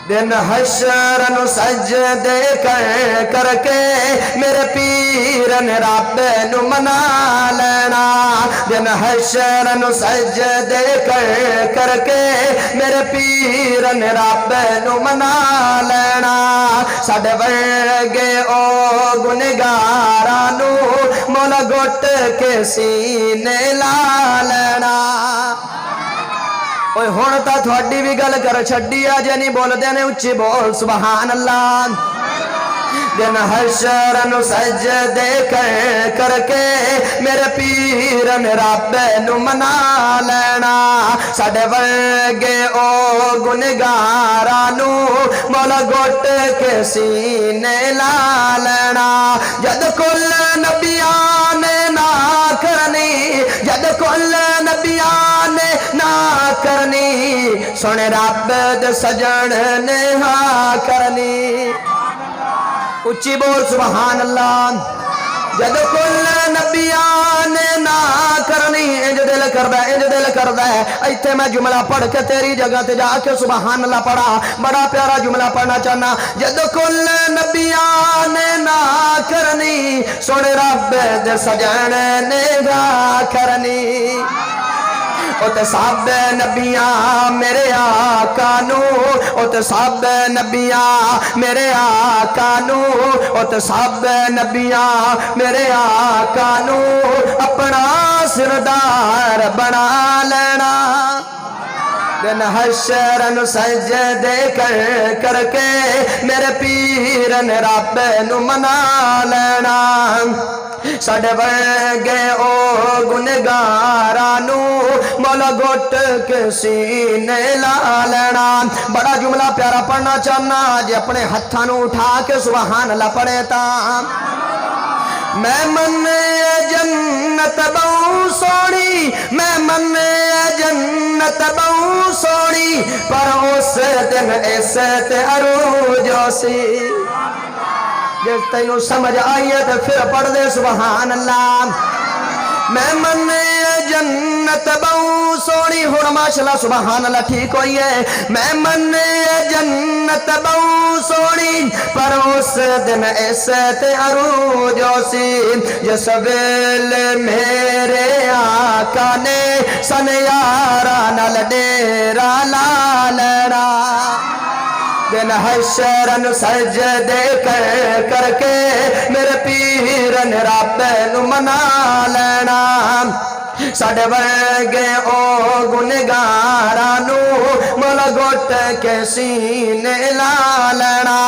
دن حشر نو سجدے کر کے میرے پیر نے رب نو منا لینا دن حشر نو سجدے کر کے میرے پیر نے رب نو منا لینا ساڈے ورگے او گنہگاراں نو مولا گھٹ کے سینے لا لینا اوے ہن تا تھوڑی بھی گل کر چھڈی آ جے نہیں بول دے نے اچھی بول سبحان اللہ دن حشر نو سجدے کر کے میرے پیر نے رب نو منا لینا ساڈے ورگے او گنہگاراں نو مولا گھٹ کے سینے لا لینا جد کل نبیاں نے نہ کرنی جد کل نبیاں نے نہ کرنی سونے رب دے سجن نے ہاں کرنی اچھی بول سبحان اللہ جد کل نبیاں نے نہ کرنی انج دل کردا ہے ایتھے میں جملہ پڑھ کے تیری جگہ تے جا کے سبحان اللہ پڑھا بڑا پیارا جملہ پڑھنا چاہنا جد کل نبیاں نے نہ کرنی سونے رب دے سجن نے ہاں کرنی تے سب نبیاں میرے آقا نو تے سب نبیاں میرے آقا نو تے سب نبیاں میرے آقا نو اپنا سردار بنا لینا دن حشر نو سجدے کر کے میرے پیر نے رب نو منا لینا ساڈے ورگے او گنہگاراں نو مولا گھٹ کے سینے لا لینا بڑا جملہ پیارا پڑھنا چاہنا جے اپنے ہتھاں نو اٹھا کے سبحان اللہ پڑھے تا میں من جنت بہوں سونی میں من جنت بہوں سونی پر اس دن اس تے عروج سی جس تینوں سمجھ آئیے تو پھر پڑھ دے سبحان اللہ میں من جنت بہوں سونی ہن ماشاءاللہ سبحان اللہ ٹھیک ہوئی ہے میں من جنت بہوں سونی پر اس دن اس تے عروج سی جس ویلے میرے آقا نے سن یاراں نال ڈیرا لا لینا دن حشر نو سجدے کر کے میرے پیر نے رب نو منا لینا ساڈے ورگے او گنہگاراں نو مولا گھٹ کے سینے لا لینا